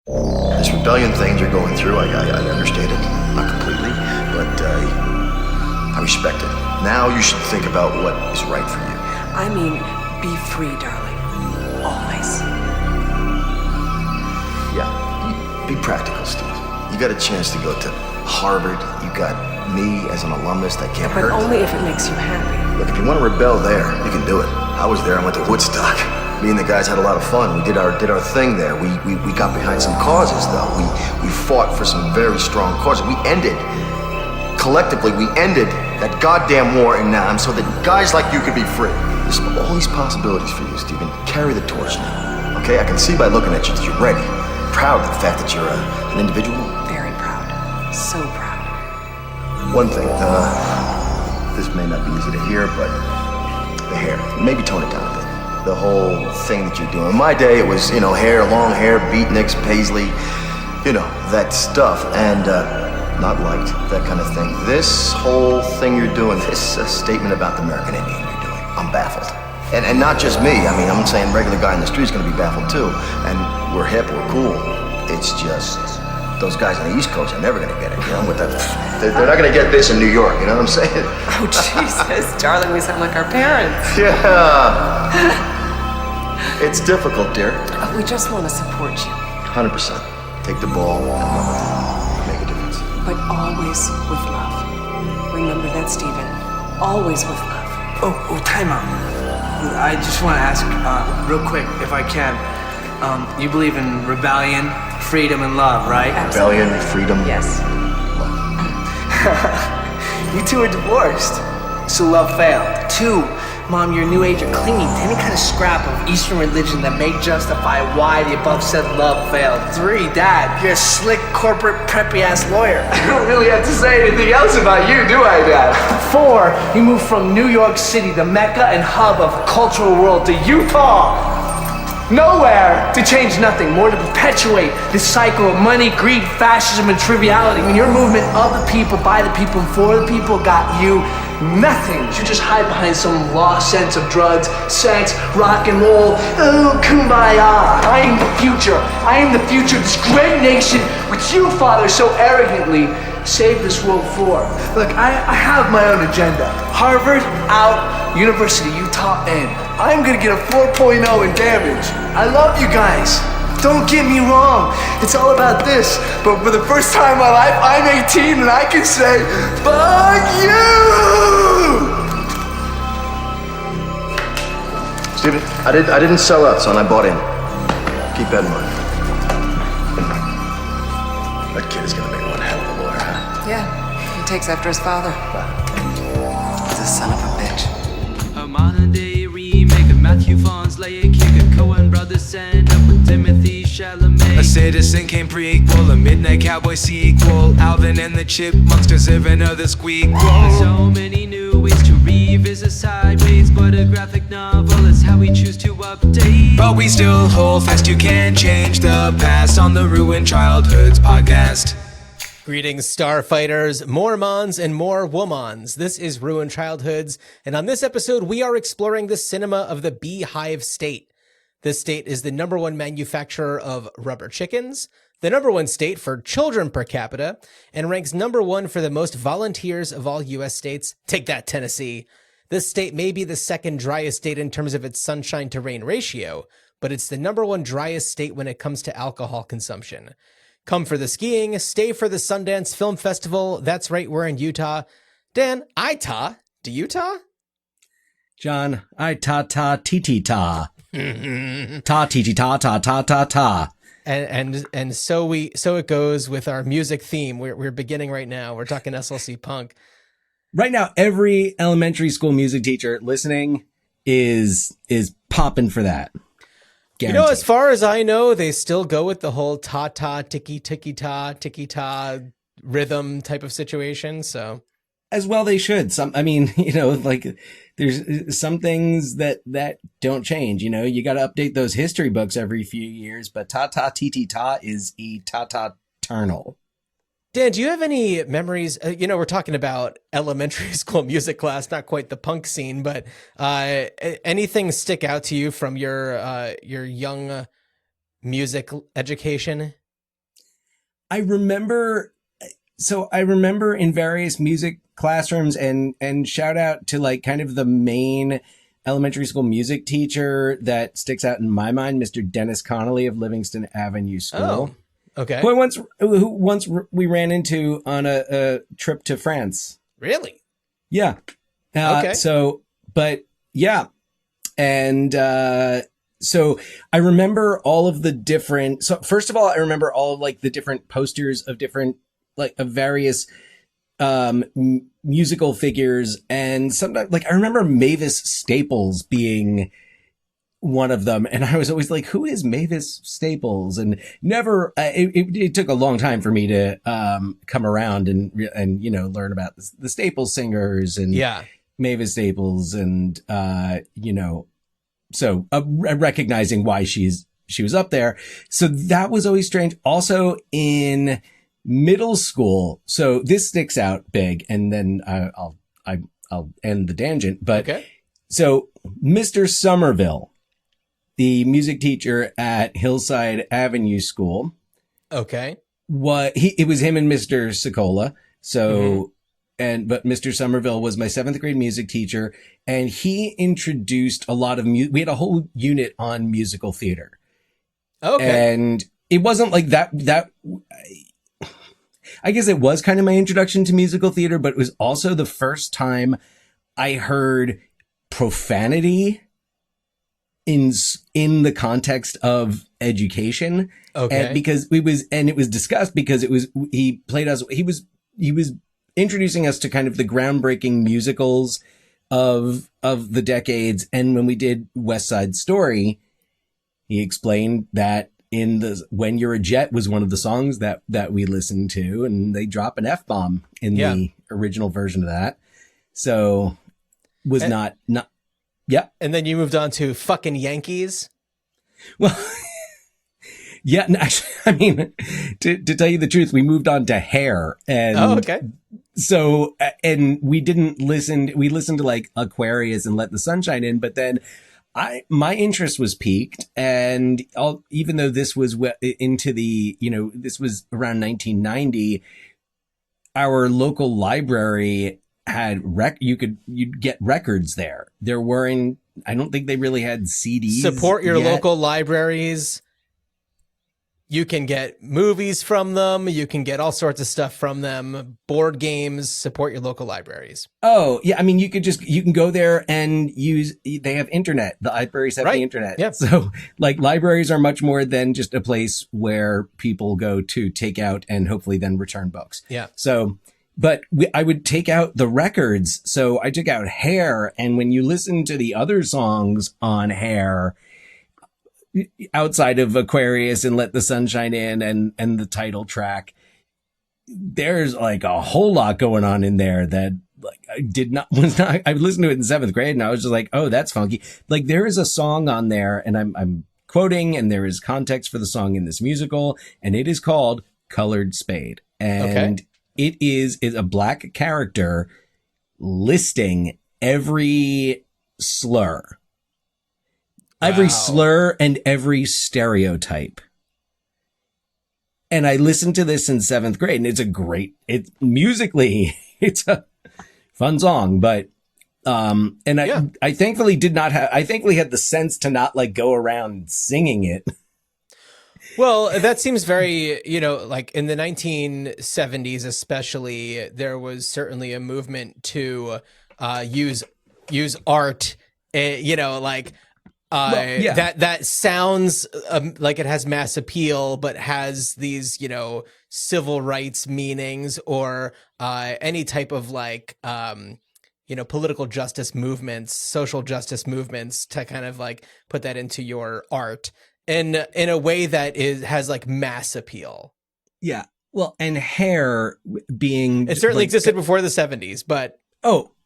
This rebellion thing you're going through, I understand it. Not completely, but I respect it. Now you should think about what is right for you. I mean, be free, darling. Always. Yeah, be practical, Steve. You got a chance to go to Harvard. You got me as an alumnus that can't But hurt. only if it makes you happy. Look, if you want to rebel there, you can do it. I was there. I went to Woodstock. Me and the guys had a lot of fun. We did our thing there. We got behind some causes, though. We fought for some very strong causes. Collectively, we ended that goddamn war in Nam so that guys like you could be free. There's all these possibilities for you, Stephen. Carry the torch now. Okay, I can see by looking at you that you're ready. Proud of the fact that you're an individual. Very proud. So proud. One thing, this may not be easy to hear, but the hair. Maybe tone it down a bit. The whole thing that you're doing. In my day, it was, hair, long hair, beatniks, paisley, that stuff. And, not liked, that kind of thing. This whole thing you're doing, this statement about the American Indian you're doing, I'm baffled. And not just me. I mean, I'm saying regular guy in the street's gonna be baffled too. And we're hip, we're cool. It's just, those guys on the East Coast are never gonna get it, with that. They're not gonna get this in New York, you know what I'm saying? Oh, Jesus, darling, we sound like our parents. Yeah. It's difficult, dear. We just want to support you. 100%. Take the ball and run with it. Make a difference. But always with love. Remember that, Stephen. Always with love. Oh, time out. I just want to ask, real quick, if I can. You believe in rebellion, freedom, and love, right? Rebellion, freedom. Yes. You two are divorced, so love failed. 2, Mom, you're a new age of clinging to any kind of scrap of Eastern religion that may justify why the above said love failed. 3, Dad, you're a slick corporate preppy ass lawyer. I don't really have to say anything else about you, do I, Dad? 4, you moved from New York City, the mecca and hub of the cultural world, to Utah. Nowhere to change nothing, more to perpetuate this cycle of money, greed, fascism, and triviality. When your movement of the people, by the people, and for the people got you nothing. You just hide behind some lost sense of drugs, sex, rock and roll. Oh, kumbaya. I am the future. I am the future of this great nation which you, Father, so arrogantly saved this world for. Look, I have my own agenda. Harvard out, University of Utah in. I'm gonna get a 4.0 in damage. I love you guys. Don't get me wrong. It's all about this. But for the first time in my life, I'm 18 and I can say, fuck you! Stephen, I didn't sell out, son. I bought in. Keep that in mind. That kid is gonna make one hell of a lawyer, huh? Yeah, he takes after his father. He's a son of a bitch. A modern day remake of Matthew Vaughn's Layer Kicker. Coen brothers stand up with Timothy Chalamet. A citizen came prequel, a midnight cowboy sequel. Alvin and the Chipmunks deserving of the squeak. So many new ways to revisit sideways, but a graphic novel is how we choose to update. But we still hold fast, you can't change the past on the Ruined Childhoods podcast. Greetings, starfighters, Mormons, and more womans. This is Ruined Childhoods, and on this episode, we are exploring the cinema of the Beehive State. This state is the #1 manufacturer of rubber chickens, the #1 state for children per capita, and ranks #1 for the most volunteers of all U.S. states. Take that, Tennessee. This state may be the second driest state in terms of its sunshine to rain ratio, but it's the #1 driest state when it comes to alcohol consumption. Come for the skiing, stay for the Sundance Film Festival. That's right, we're in Utah. Dan, I-ta. Do you ta? John, I ta ta ti ti ta. Ta ti ti ta ta ta ta ta. And so it goes with our music theme. We're beginning right now. We're talking SLC Punk. Right now, every elementary school music teacher listening is popping for that. Guaranteed. As far as I know, they still go with the whole ta-ta, tiki-ta rhythm type of situation. So, as well they should. There's some things that don't change. You got to update those history books every few years, but ta-ta, ti-ti-ta is eternal. Dan, do you have any memories? We're talking about elementary school music class, not quite the punk scene, but anything stick out to you from your young music education? I remember in various music classrooms and shout out to like kind of the main elementary school music teacher that sticks out in my mind, Mr. Dennis Connolly of Livingston Avenue School. Oh, okay. Who once we ran into on a trip to France. Really? Yeah. Okay. And so I remember all of the different, so first of all, I remember all of like the different posters of different, like of various, musical figures. And sometimes like, I remember Mavis Staples being one of them. And I was always like, who is Mavis Staples? And never, it took a long time for me to, come around and, you know, learn about the Staples singers and Mavis Staples and, you know, so recognizing why she was up there. So that was always strange. Also in middle school. So this sticks out big, and then I'll end the tangent. But so Mr. Somerville, the music teacher at Hillside Avenue School. Okay. It was him and Mr. Sicola. So, but Mr. Somerville was my 7th grade music teacher, and he introduced a lot of we had a whole unit on musical theater. Okay. And it wasn't like that, I guess it was kind of my introduction to musical theater, but it was also the first time I heard profanity in the context of education. Okay. And because it was discussed because he was introducing us to kind of the groundbreaking musicals of the decades. And when we did West Side Story, he explained that When You're a Jet was one of the songs that we listened to, and they drop an F-bomb in the original version of that. So was not. Yeah. And then you moved on to fucking Yankees. Well, yeah, actually, I mean, to tell you the truth, we moved on to Hair. And so, and we listened to like Aquarius and Let the Sunshine In, but then my interest was piqued. And even though this was into the, you know, this was around 1990, our local library had you'd get records there. There weren't, I don't think they really had CDs. Support your local libraries. You can get movies from them. You can get all sorts of stuff from them. Board games. Support your local libraries. Oh, yeah. I mean, you can go there and they have internet. The libraries have the internet. Yep. So like libraries are much more than just a place where people go to take out and hopefully then return books. Yeah. So, but I would take out the records. So I took out Hair. And when you listen to the other songs on Hair, outside of Aquarius and Let the Sunshine In and the title track, there's like a whole lot going on in there that like I listened to it in 7th grade and I was just like, oh, that's funky. Like there is a song on there and I'm quoting, and there is context for the song in this musical, and it is called Colored Spade. And it is a black character listing every slur. Every slur and every stereotype. And I listened to this in 7th grade, and musically, it's a fun song, but, I thankfully had the sense to not like go around singing it. Well, that seems very, you know, like in the 1970s, especially, there was certainly a movement to, use art, you know, like, that sounds like it has mass appeal, but has these, you know, civil rights meanings or any type of like, you know, political justice movements, social justice movements, to kind of like put that into your art in a way that has like mass appeal. Yeah. Well, and Hair being it certainly existed before the 70s, but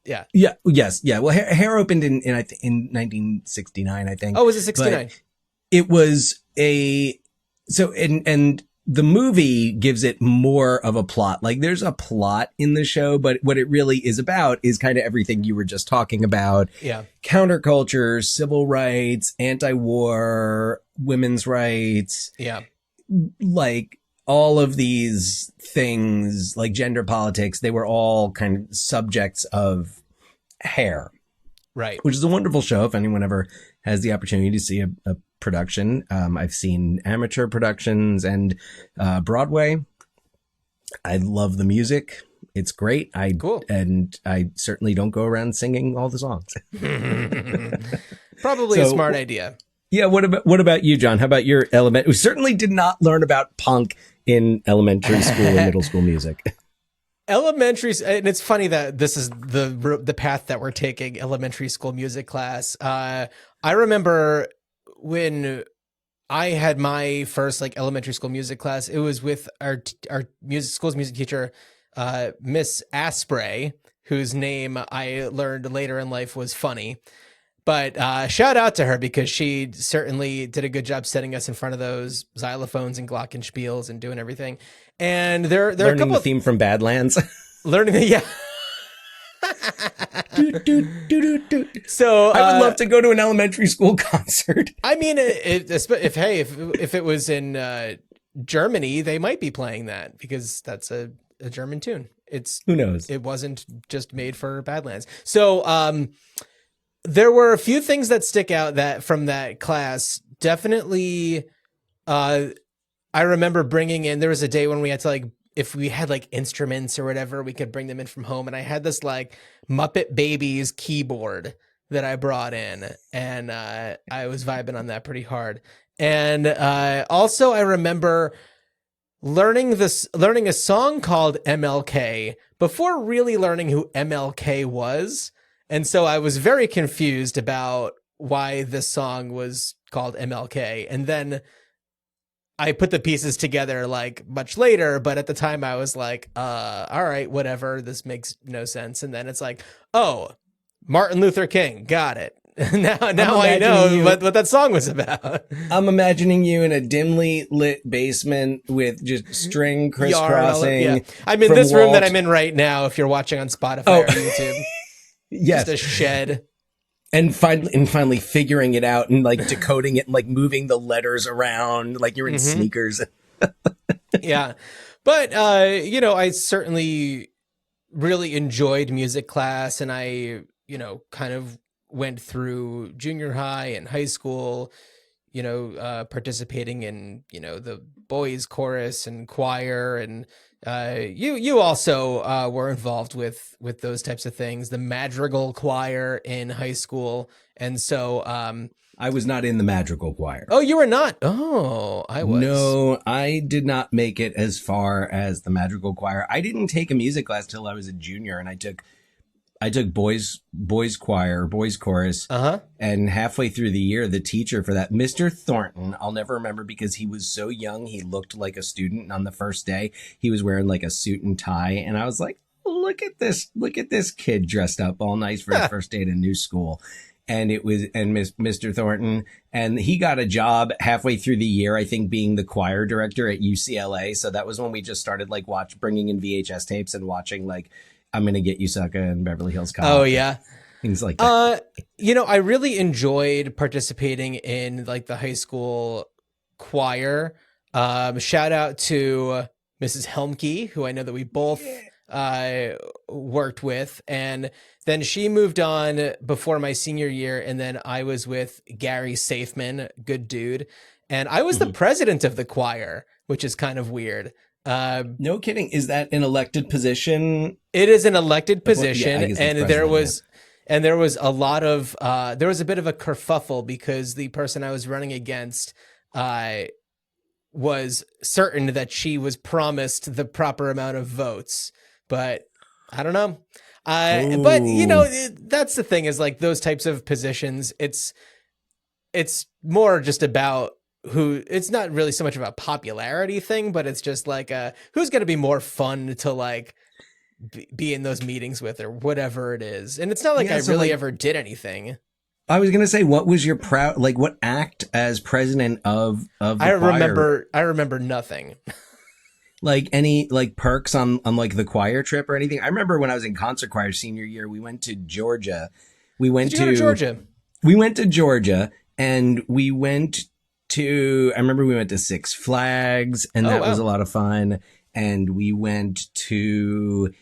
yeah. Yes. Yeah. Well, Hair opened in 1969, I think. Oh, was it 69? It was and the movie gives it more of a plot. Like there's a plot in the show, but what it really is about is kind of everything you were just talking about. Yeah. Counterculture, civil rights, anti-war, women's rights. Yeah. Like all of these things like gender politics, they were all kind of subjects of Hair. Right. Which is a wonderful show. If anyone ever has the opportunity to see a production, I've seen amateur productions and Broadway. I love the music. It's great. Cool. And I certainly don't go around singing all the songs. Probably a smart idea. Yeah. What about you, John? How about your We certainly did not learn about punk in elementary school and middle school music. Elementary, and it's funny that this is the path that we're taking, elementary school music class. I remember when I had my first like elementary school music class, it was with our school's music teacher, Miss Asprey, whose name I learned later in life was funny. But shout out to her because she certainly did a good job setting us in front of those xylophones and glockenspiels and doing everything. And there are a couple the theme from Badlands. Learning the yeah. So I would love to go to an elementary school concert. I mean, if it was in Germany, they might be playing that because that's a German tune. Who knows? It wasn't just made for Badlands. So there were a few things that stick out that from that class. Definitely, I remember bringing in. There was a day when we had to like. If we had like instruments or whatever, we could bring them in from home. And I had this like Muppet Babies keyboard that I brought in, and I was vibing on that pretty hard. And also I remember learning a song called MLK before really learning who MLK was. And so I was very confused about why this song was called MLK. And then I put the pieces together like much later, but at the time I was like, all right, whatever. This makes no sense. And then it's like, oh, Martin Luther King. Got it. now I know what that song was about. I'm imagining you in a dimly lit basement with just string crisscrossing. Yeah. I'm in this room that I'm in right now. If you're watching on Spotify or YouTube, yes, just a shed. And finally figuring it out and like decoding it and like moving the letters around like you're in sneakers. Yeah. But, I certainly really enjoyed music class, and I, kind of went through junior high and high school, participating in, the boys chorus and choir, and you also were involved with those types of things, the madrigal choir in high school. And so I was not in the madrigal choir. Oh, you were not? Oh, I was. No, I did not make it as far as the madrigal choir. I didn't take a music class till I was a junior, and I took boys choir, boys chorus. And halfway through the year, the teacher for that, Mr. Thornton, I'll never remember because he was so young. He looked like a student. And on the first day, he was wearing like a suit and tie. And I was like, look at this kid dressed up all nice for his first day at a new school. And Mr. Thornton, and he got a job halfway through the year, I think, being the choir director at UCLA. So that was when we just started like bringing in VHS tapes and watching like, I'm Gonna Get You Sucker and Beverly Hills Cop. Oh yeah. Things like that. I really enjoyed participating in like the high school choir. Shout out to Mrs. Helmke, who I know that we both worked with. And then she moved on before my senior year. And then I was with Gary Safeman, good dude. And I was the president of the choir, which is kind of weird. No kidding. Is that an elected position? It is an elected position, and there was a lot of there was a bit of a kerfuffle because the person I was running against was certain that she was promised the proper amount of votes, but I don't know. But that's the thing is like those types of positions. It's more just about who. It's not really so much about popularity thing, but it's just like who's going to be more fun to like be in those meetings with or whatever it is. And it's not like I really ever did anything. I was going to say, what was your what act as president of the choir? I remember nothing. Like any like perks on like the choir trip or anything. I remember when I was in concert choir senior year, we went to Georgia. We went to Georgia and we went I remember we went to Six Flags, and that was a lot of fun. And we went to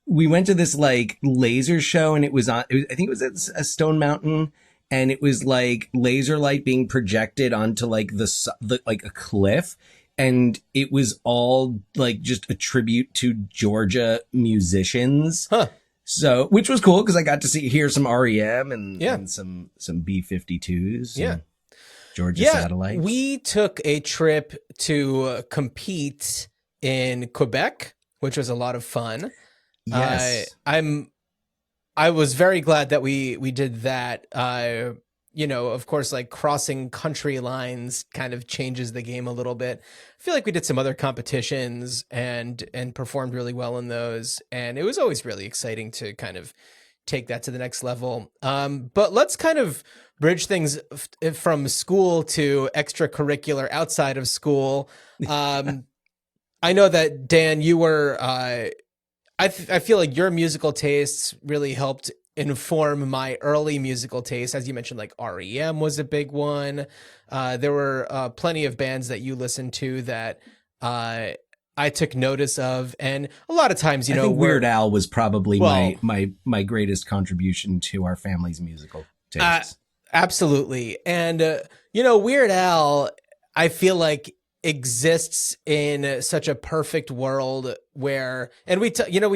this like laser show, and it was I think it was at a Stone Mountain, and it was like laser light being projected onto like the like a cliff. And it was all like just a tribute to Georgia musicians. Huh. So, which was cool because I got to hear some REM and some B-52s. Yeah. Georgia Satellites. We took a trip to compete in Quebec, which was a lot of fun. Yes. I was very glad that we did that. You know, of course, like crossing country lines kind of changes the game a little bit. I feel like we did some other competitions and performed really well in those. And it was always really exciting to kind of take that to the next level. But let's kind of bridge things from school to extracurricular outside of school. I know that, Dan, you were, I feel like your musical tastes really helped inform my early musical taste. As you mentioned, like REM was a big one. There were plenty of bands that you listened to that I took notice of. And a lot of times, you know, think Weird Al was probably my greatest contribution to our family's musical tastes. Absolutely. And, you know, Weird Al, I feel like exists in such a perfect world where, and we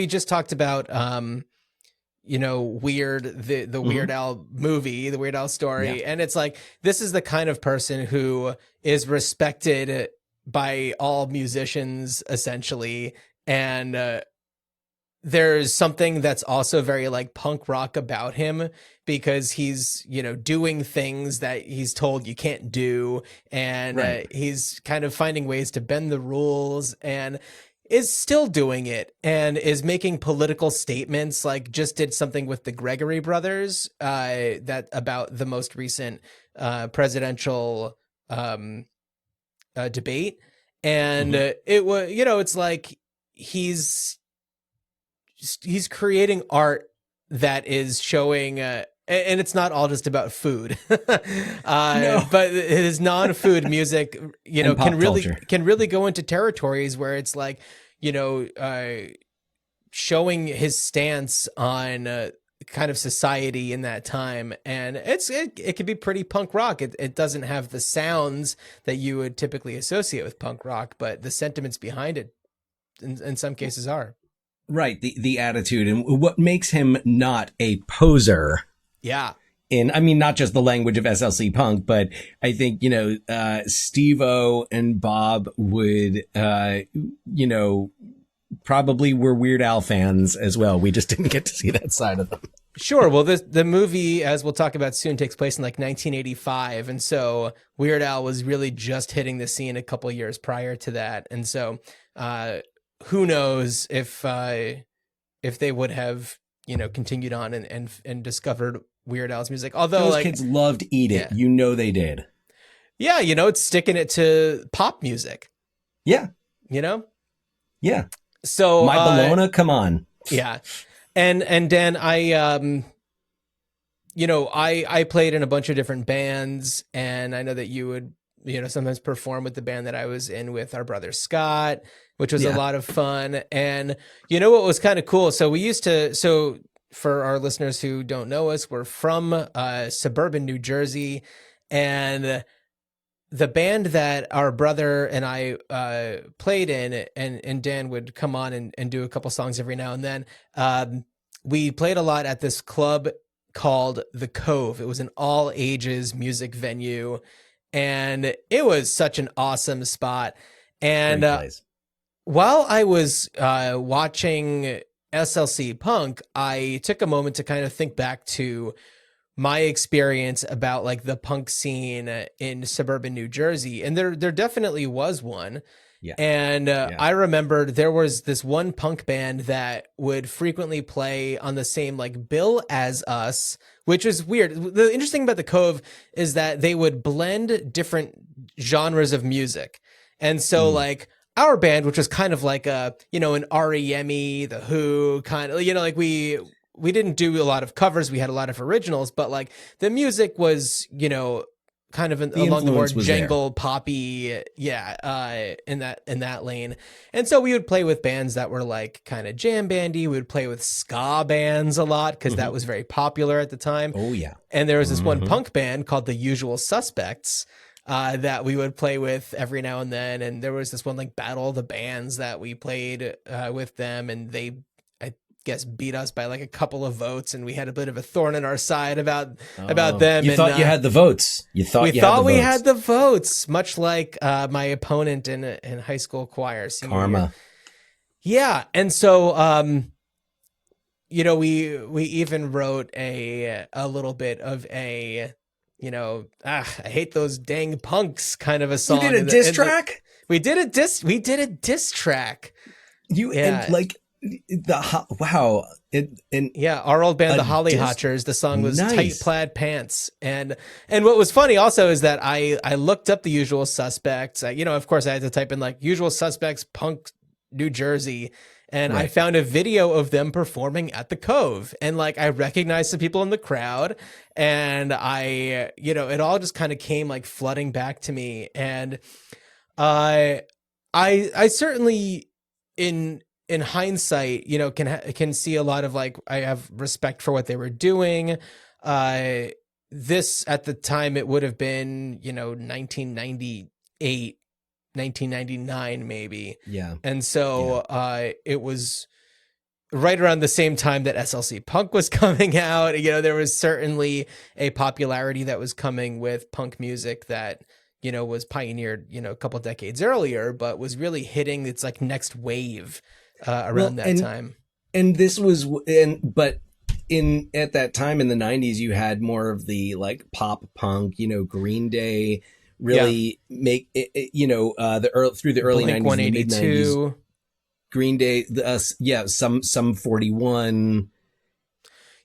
just talked about, you know, the Weird Al movie, the Weird Al story. And it's like, this is the kind of person who is respected by all musicians, essentially. And there's something that's also very like punk rock about him, because he's, you know, doing things that he's told you can't do. And he's kind of finding ways to bend the rules, and is still doing it, and is making political statements, like just did something with the Gregory brothers that about the most recent presidential debate. And it was, you know, it's like he's creating art that is showing and it's not all just about food. But his non-food music, you know, can really go into territories where it's like, you know, showing his stance on kind of society in that time. And it can be pretty punk rock. It doesn't have the sounds that you would typically associate with punk rock, but the sentiments behind it in some cases are. Right. The attitude, and what makes him not a poser. Yeah. I mean, not just the language of SLC Punk, but I think, you know, Steve-O and Bob would, you know, probably were Weird Al fans as well. We just didn't get to see that side of them. Sure. Well, the movie, as we'll talk about soon, takes place in like 1985. And so Weird Al was really just hitting the scene a couple years prior to that. And so who knows if they would have, you know, continued on and discovered Weird Al's music. Although those kids loved Eat It. Yeah. You know they did. Yeah, you know, it's sticking it to pop music. Yeah. You know? Yeah. So My Bologna, come on. Yeah. And Dan, I you know, I played in a bunch of different bands, and I know that you would, you know, sometimes perform with the band that I was in with our brother Scott, which was a lot of fun. And you know what was kind of cool? So for our listeners who don't know us, we're from suburban New Jersey, and the band that our brother and I played in, and Dan would come on and do a couple songs every now and then. We played a lot at this club called The Cove. It was an all ages music venue, and it was such an awesome spot. And while I was watching SLC Punk, I took a moment to kind of think back to my experience about like the punk scene in suburban New Jersey. And there definitely was one. Yeah. And I remembered there was this one punk band that would frequently play on the same like bill as us, which is weird. The interesting about the Cove is that they would blend different genres of music. And so like our band, which was kind of like a, you know, an REM-y, The Who kind of, you know, like we didn't do a lot of covers. We had a lot of originals, but like the music was, you know, kind of along the more jangle poppy, in that lane. And so we would play with bands that were like kind of jam bandy. We would play with ska bands a lot because that was very popular at the time. Oh yeah. And there was this one punk band called the Usual Suspects that we would play with every now and then. And there was this one like Battle of the Bands that we played with them, and they, I guess, beat us by like a couple of votes, and we had a bit of a thorn in our side about them. You thought you had the votes. We had the votes, much like my opponent in high school choir. Karma. Year. Yeah, and so you know, we even wrote a little bit of a, you know, I hate those dang punks kind of a song. You did a diss track? We did a diss track. And like wow. Our old band, the Holly Hotchers, the song was Tight Plaid Pants. And what was funny also is that I looked up the Usual Suspects. You know, of course I had to type in like Usual Suspects Punk New Jersey. And I found a video of them performing at the Cove, and like I recognized some people in the crowd, and I, you know, it all just kind of came like flooding back to me. And I certainly in hindsight, you know, can see a lot of like, I have respect for what they were doing. This at the time, it would have been, you know, 1998. 1999 maybe. Yeah. And so it was right around the same time that SLC Punk was coming out. You know, there was certainly a popularity that was coming with punk music that, you know, was pioneered, you know, a couple decades earlier, but was really hitting its like next wave around that time. And this was but at that time in the 90s, you had more of the like pop punk, you know, Green Day really make it, you know, through the early Blink 90s, 182, Green Day, some 41.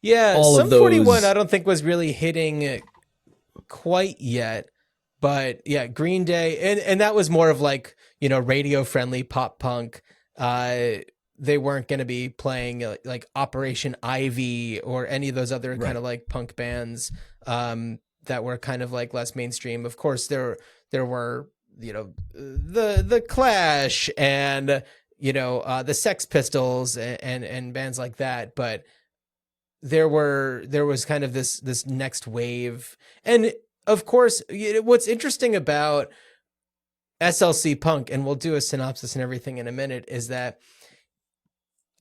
Yeah, all some of those. 41 I don't think was really hitting quite yet, but yeah, Green Day, and that was more of like, you know, radio friendly pop punk. They weren't going to be playing like Operation Ivy or any of those other kind of like punk bands that were kind of like less mainstream. Of course, there were, you know, the Clash and, you know, the Sex Pistols and bands like that, but there was kind of this next wave. And of course, what's interesting about SLC Punk, and we'll do a synopsis and everything in a minute, is that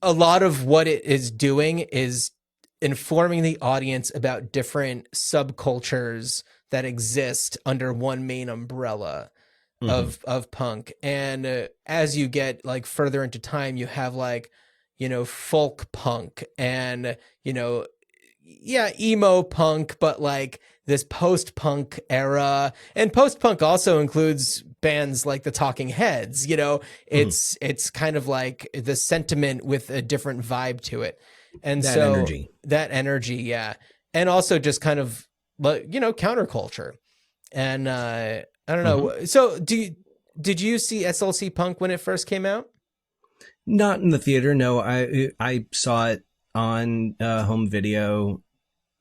a lot of what it is doing is informing the audience about different subcultures that exist under one main umbrella of punk. And as you get like further into time, you have like, you know, folk punk and, you know, emo punk, but like this post-punk era. And post-punk also includes bands like the Talking Heads. You know, it's kind of like the sentiment with a different vibe to it. And that energy, yeah. And also just kind of, you know, counterculture. And I don't know. So did you see SLC Punk when it first came out? Not in the theater, no. I saw it on home video.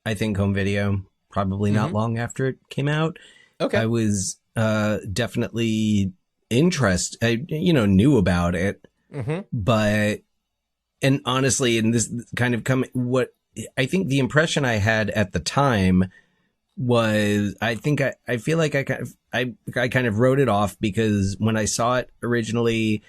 I think home video, probably not long after it came out. Okay. I was definitely interested. I, you know, knew about it, but, and honestly, and this kind of what I think the impression I had at the time was, I feel like I kind of wrote it off because when I saw it originally,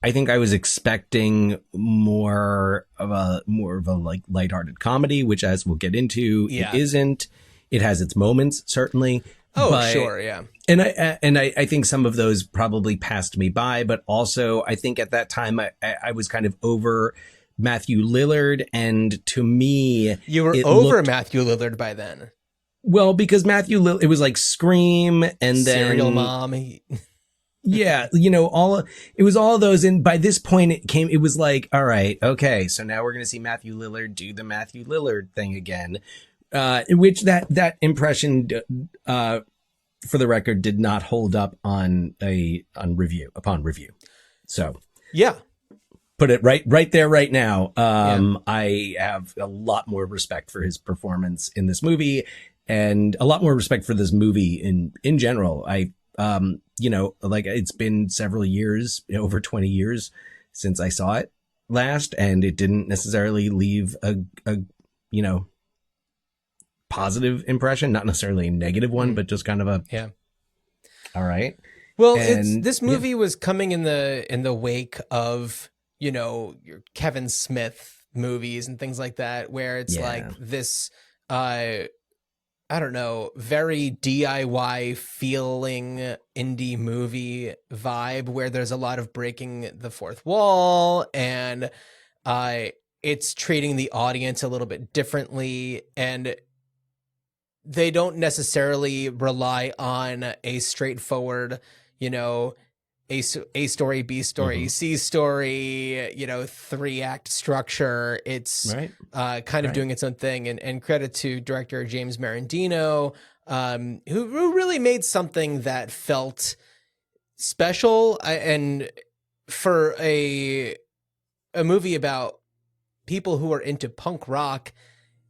I think I was expecting more of a like lighthearted comedy, which, as we'll get into, it isn't. It has its moments, certainly. Oh, but, sure, yeah. And I think some of those probably passed me by, but also I think at that time I was kind of over Matthew Lillard, and to me, you were over Matthew Lillard by then. Well, because Matthew Lillard, it was like Scream, and then Serial Mom. Yeah, you know, it was all those, and by this point it was like, all right, okay, so now we're going to see Matthew Lillard do the Matthew Lillard thing again, which that impression, for the record, did not hold up upon review. So yeah, put it right there, right now. I have a lot more respect for his performance in this movie. and a lot more respect for this movie in general. I, like it's been several years, over 20 years since I saw it last, and it didn't necessarily leave a positive impression, not necessarily a negative one, but just kind of a, all right. Well, this movie was coming in the wake of, your Kevin Smith movies and things like that, where it's like this, I don't know, very DIY feeling indie movie vibe where there's a lot of breaking the fourth wall, and it's treating the audience a little bit differently, and they don't necessarily rely on a straightforward, A story, B story, C story, 3-act structure. It's kind of doing its own thing. And credit to director James Marandino, who really made something that felt special. And for a movie about people who are into punk rock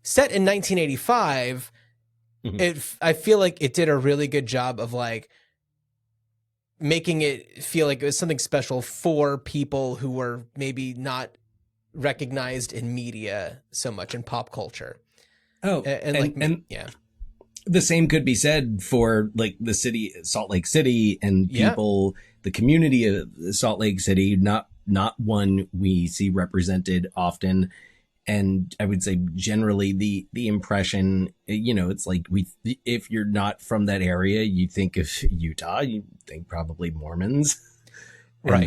set in 1985, I feel like it did a really good job of like making it feel like it was something special for people who were maybe not recognized in media so much in pop culture. Oh, and the same could be said for like the city, Salt Lake City, and people, the community of Salt Lake City, not one we see represented often. And I would say generally the impression, it's like if you're not from that area, you think of Utah, you think probably Mormons, right?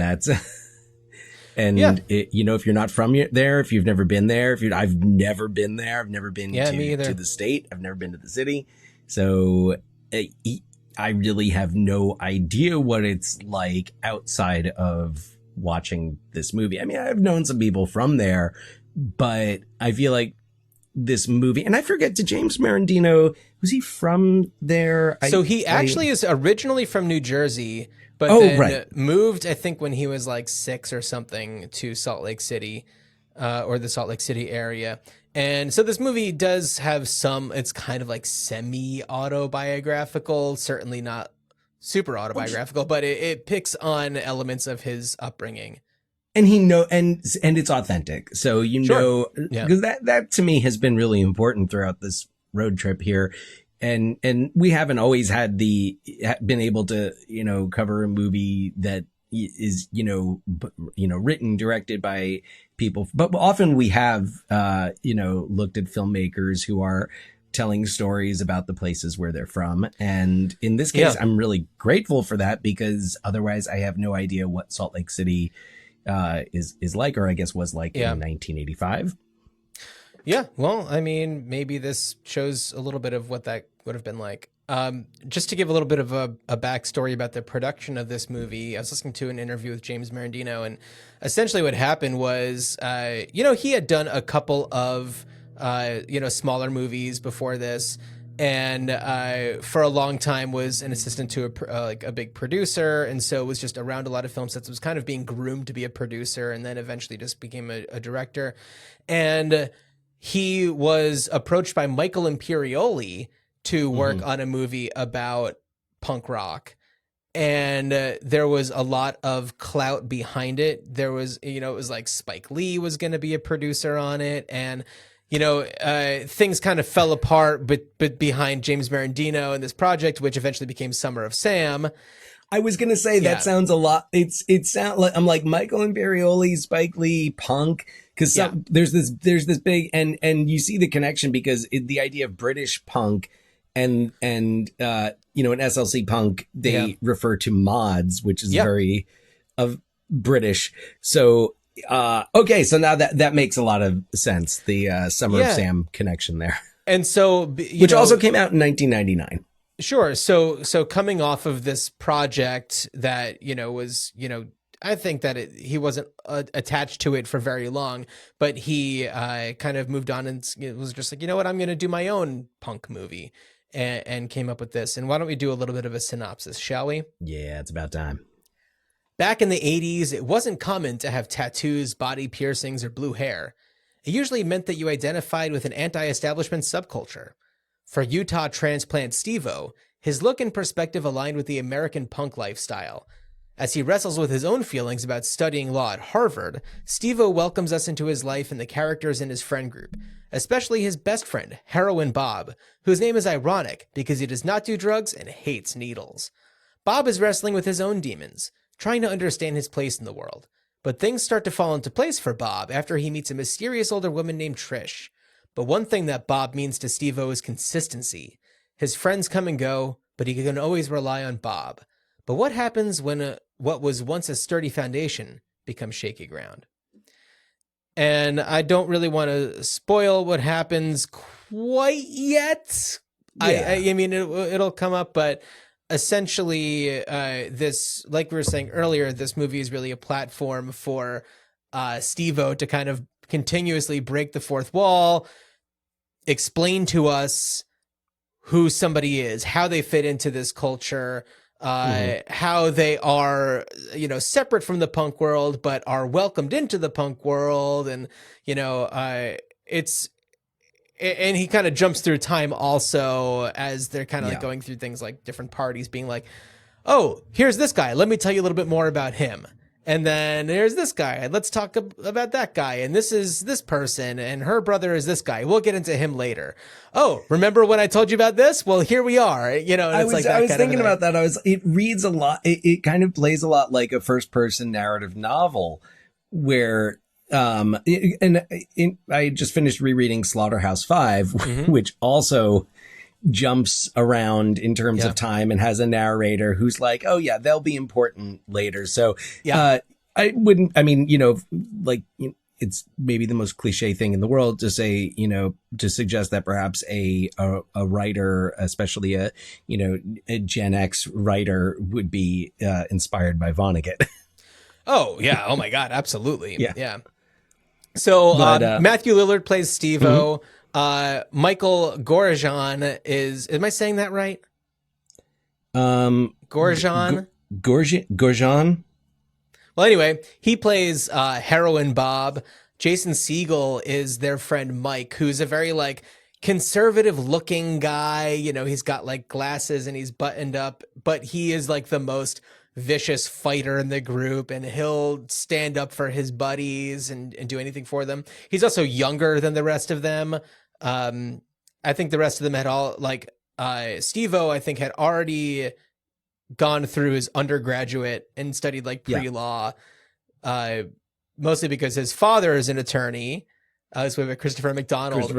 And if you're not from there, if you've never been there, I've never been there, I've never been to the state, I've never been to the city, so I really have no idea what it's like outside of watching this movie. I mean, I've known some people from there. But I feel like this movie, and I forget, did James Marandino, was he from there? So he actually is originally from New Jersey, but moved, I think, when he was like 6 or something to Salt Lake City, or the Salt Lake City area. And so this movie does have it's kind of like semi-autobiographical, certainly not super autobiographical, but it picks on elements of his upbringing. And and it's authentic. So, because that to me has been really important throughout this road trip here. And we haven't always been able to, cover a movie that is, written, directed by people. But often we have, looked at filmmakers who are telling stories about the places where they're from. And in this case, I'm really grateful for that, because otherwise I have no idea what Salt Lake City is like, or I guess was like in 1985. Yeah, well, I mean, maybe this shows a little bit of what that would have been like. Just to give a little bit of a backstory about the production of this movie, I was listening to an interview with James Marandino, and essentially what happened was, he had done a couple of, smaller movies before this, and for a long time was an assistant to a big producer, and so was just around a lot of film sets. Was kind of being groomed to be a producer, and then eventually just became a director. And he was approached by Michael Imperioli to work on a movie about punk rock, and there was a lot of clout behind it. There was, it was like Spike Lee was going to be a producer on it, and things kind of fell apart, but behind James Marandino and this project, which eventually became Summer of Sam. I was going to say that sounds a lot. It sounds like I'm like Michael Imperioli, Spike Lee, punk. Cause there's this big, and you see the connection because the idea of British punk and in SLC Punk, they refer to mods, which is very of British. So, okay, so now that makes a lot of sense. The Summer of Sam connection there, and so which also came out in 1999. Sure. So coming off of this project that was I think that he wasn't attached to it for very long, but he kind of moved on and was just like, what, I'm going to do my own punk movie, and came up with this. And why don't we do a little bit of a synopsis, shall we? Yeah, it's about time. Back in the 80s, it wasn't common to have tattoos, body piercings, or blue hair. It usually meant that you identified with an anti-establishment subculture. For Utah transplant Steve-O, his look and perspective aligned with the American punk lifestyle. As he wrestles with his own feelings about studying law at Harvard, Steve-O welcomes us into his life and the characters in his friend group, especially his best friend, Heroin Bob, whose name is ironic because he does not do drugs and hates needles. Bob is wrestling with his own demons, trying to understand his place in the world. But things start to fall into place for Bob after he meets a mysterious older woman named Trish. But one thing that Bob means to Steve-O is consistency. His friends come and go, but he can always rely on Bob. But what happens when what was once a sturdy foundation becomes shaky ground? And I don't really want to spoil what happens quite yet. Yeah. I mean, it'll come up, but essentially, this, like we were saying earlier, this movie is really a platform for Steve-O to kind of continuously break the fourth wall, explain to us who somebody is, how they fit into this culture, how they are, separate from the punk world, but are welcomed into the punk world. And, and he kind of jumps through time also as they're kind of like going through things like different parties being like, oh, here's this guy. Let me tell you a little bit more about him. And then there's this guy. Let's talk about that guy. And this is this person. And her brother is this guy. We'll get into him later. Oh, remember when I told you about this? Well, here we are. And I it's was, like that I was kind thinking of about that. It reads a lot. It kind of plays a lot like a first person narrative novel where, I just finished rereading Slaughterhouse-Five, which also jumps around in terms of time and has a narrator who's like, oh yeah, they'll be important later. So it's maybe the most cliche thing in the world to say, to suggest that perhaps a writer, especially a Gen X writer, would be inspired by Vonnegut. Oh yeah. Oh my God. Absolutely. Yeah. So Matthew Lillard plays Steve-O. Michael Gorajan is, am I saying that right? Gorajan? Gorjan? Well, anyway, he plays Heroin Bob. Jason Segel is their friend Mike, who's a very like conservative looking guy. He's got like glasses and he's buttoned up, but he is like the most vicious fighter in the group, and he'll stand up for his buddies and do anything for them. He's also younger than the rest of them. I think the rest of them had all like Steve-O, I think, had already gone through his undergraduate and studied like pre-law, mostly because his father is an attorney. This way with Christopher McDonald.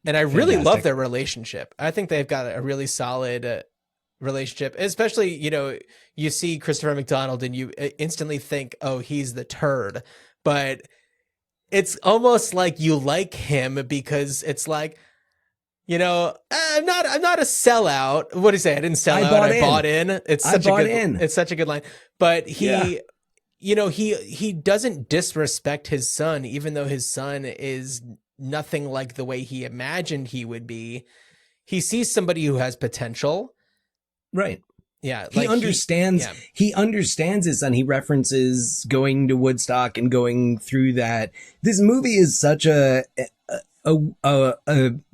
And I really love their relationship. I think they've got a really solid relationship, especially, you see Christopher McDonald and you instantly think, oh, he's the turd, but it's almost like you like him because it's like, I'm not a sellout. What do you say? I didn't sell out. I bought in. It's such a good line, but he doesn't disrespect his son, even though his son is nothing like the way he imagined he would be. He sees somebody who has potential. Right. Yeah. He understands his son. He references going to Woodstock and going through that. This movie is such a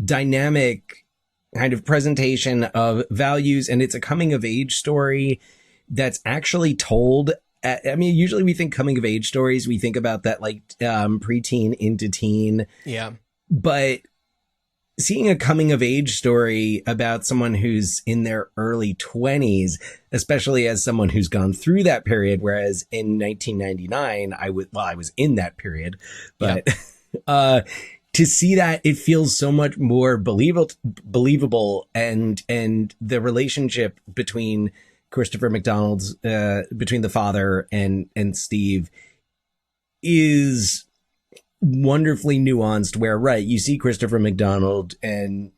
dynamic kind of presentation of values, and it's a coming of age story that's actually told. Usually we think coming of age stories, we think about that like preteen into teen. Yeah. But seeing a coming of age story about someone who's in their early 20s, especially as someone who's gone through that period, whereas in 1999, I was in that period, but to see that, it feels so much more believable, and the relationship between Christopher McDonald's, between the father and Steve is wonderfully nuanced, where you see Christopher McDonald and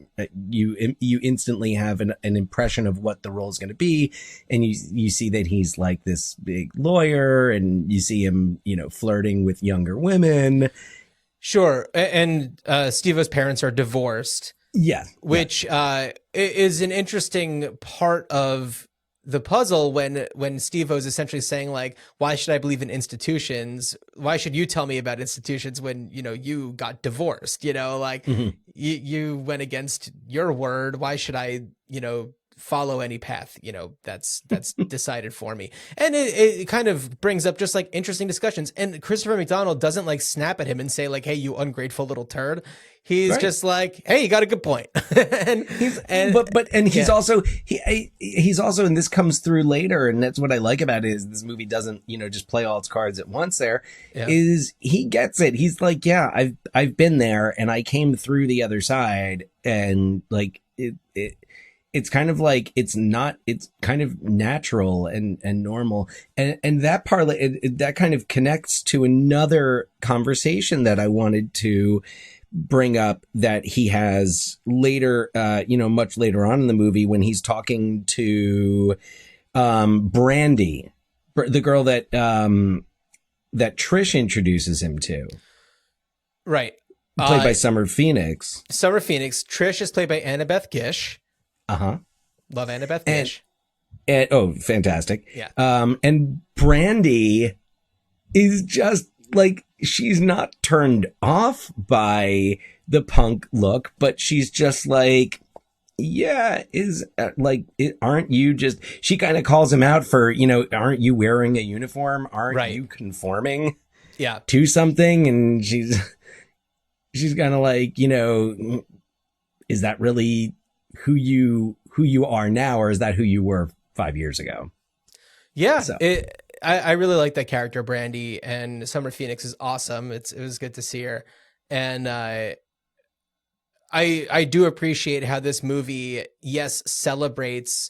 you instantly have an impression of what the role is going to be, and you see that he's like this big lawyer, and you see him flirting with younger women. Sure. And Steve-O's parents are divorced, which is an interesting part of the puzzle when Steve-O's essentially saying like, why should I believe in institutions? Why should you tell me about institutions when, you know, you got divorced, you know, like you went against your word. Why should I, you know, follow any path, you know, that's decided for me. And it kind of brings up just like interesting discussions. And Christopher McDonald doesn't like snap at him and say like, hey, you ungrateful little turd. He's just like, hey, you got a good point. and he's also he's also, and this comes through later, and that's what I like about it, is this movie doesn't, you know, just play all its cards at once. Is he gets it. He's like, yeah, I've been there and I came through the other side, and like it's kind of like, it's kind of natural and normal. And that that kind of connects to another conversation that I wanted to bring up that he has later, you know, much later on in the movie, when he's talking to Brandy, the girl that Trish introduces him to. Right. Played by Summer Phoenix. Summer Phoenix. Trish is played by Annabeth Gish. Love Annabeth Gish. And oh, fantastic. Yeah. And Brandy is just like, she's not turned off by the punk look, but she's just like, yeah, aren't you just, she kind of calls him out for, you know, aren't you wearing a uniform? Aren't you conforming to something? And she's kind of like, you know, is that really who you are now, or is that who you were 5 years ago? Yeah. So. I really like that character, Brandy, and Summer Phoenix is awesome. It was good to see her. And I do appreciate how this movie, yes, celebrates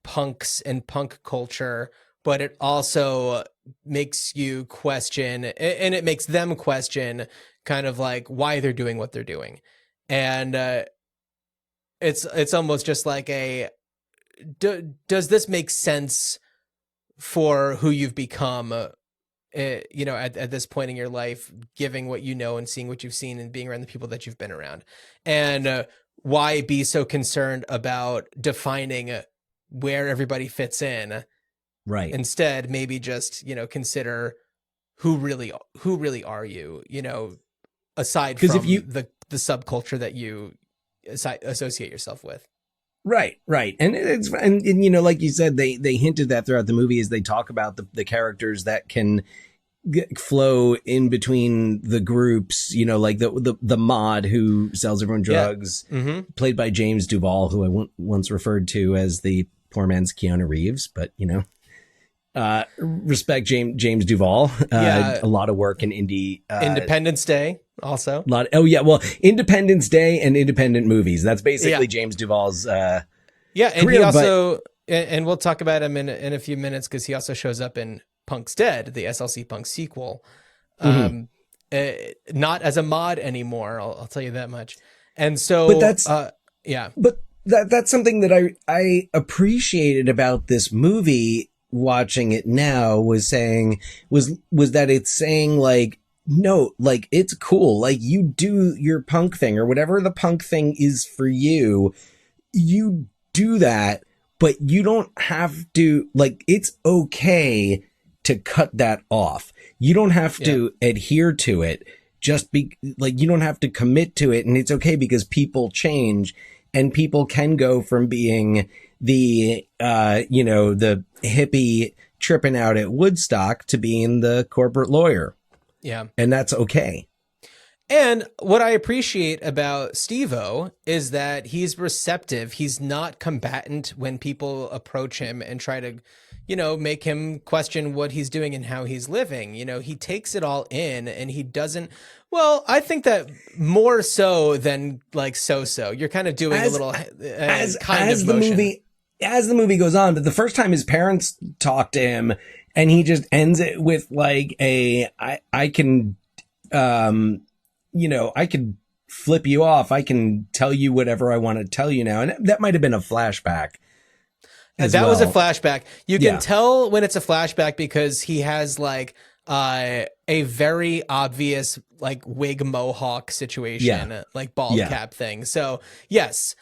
punks and punk culture, but it also makes you question, and it makes them question kind of like why they're doing what they're doing. And it's almost just like does this make sense for who you've become, you know, at this point in your life, giving what you know and seeing what you've seen and being around the people that you've been around? And why be so concerned about defining where everybody fits in? Right. Instead, maybe just, you know, consider who really are you, you know, aside from the subculture that you associate yourself with. Right. And you know, like you said, they hinted that throughout the movie as they talk about the characters that can flow in between the groups, you know, like the mod who sells everyone drugs, played by James Duvall, who I once referred to as the poor man's Keanu Reeves, but you know, respect James Duvall. A lot of work in indie, Independence Day. Also, Independence Day and independent movies. That's basically James Duvall's and career, he also and we'll talk about him in a few minutes, because he also shows up in Punk's Dead, the SLC Punk sequel. Not as a mod anymore, I'll tell you that much. And so, but that's something that I appreciated about this movie. Watching it now was that it's saying like, no, like, it's cool. Like, you do your punk thing, or whatever the punk thing is for you, you do that, but you don't have to, like, it's okay to cut that off. You don't have to adhere to it. Just you don't have to commit to it. And it's okay, because people change, and people can go from being the, you know, the hippie tripping out at Woodstock to being the corporate lawyer. Yeah. And that's okay. And what I appreciate about Steve-O is that he's receptive. He's not combatant when people approach him and try to, you know, make him question what he's doing and how he's living. You know, he takes it all in, and he doesn't. Well, I think that more so than like so. You're kind of doing a little as the movie goes on. But the first time his parents talk to him, and he just ends it with like I can, you know, I can flip you off. I can tell you whatever I want to tell you now. And that might have been a flashback. Was a flashback. You can tell when it's a flashback, because he has like a very obvious like wig mohawk situation, like bald cap thing. So yes,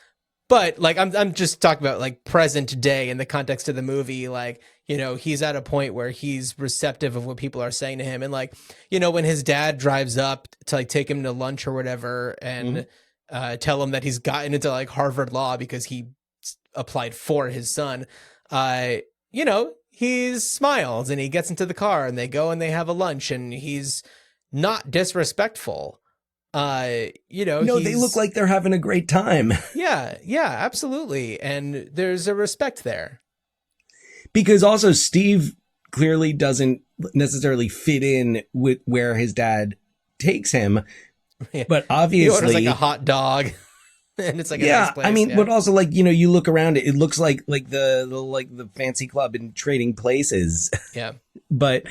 But like I'm just talking about like present day in the context of the movie, like, you know, he's at a point where he's receptive of what people are saying to him. And like, you know, when his dad drives up to like take him to lunch or whatever and tell him that he's gotten into like Harvard Law because he applied for his son, you know, he smiles and he gets into the car and they go and they have a lunch and he's not disrespectful. You know, No, they look like they're having a great time. Yeah, absolutely. And there's a respect there. Because also Steve clearly doesn't necessarily fit in with where his dad takes him. Yeah. But He obviously, orders like a hot dog and it's like a nice place. I mean, but also like, you know, you look around it looks like the fancy club in Trading Places. Yeah. But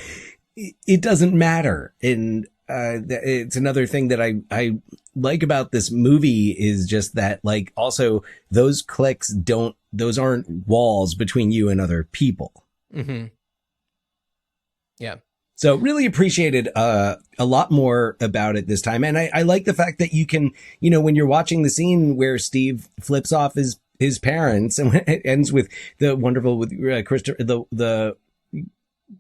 it doesn't matter. And it's another thing that I like about this movie is just that, like, also those cliques those aren't walls between you and other people. Mm-hmm. Yeah. So really appreciated a lot more about it this time. And I like the fact that you can, you know, when you're watching the scene where Steve flips off his parents and it ends with the wonderful, with Christopher, the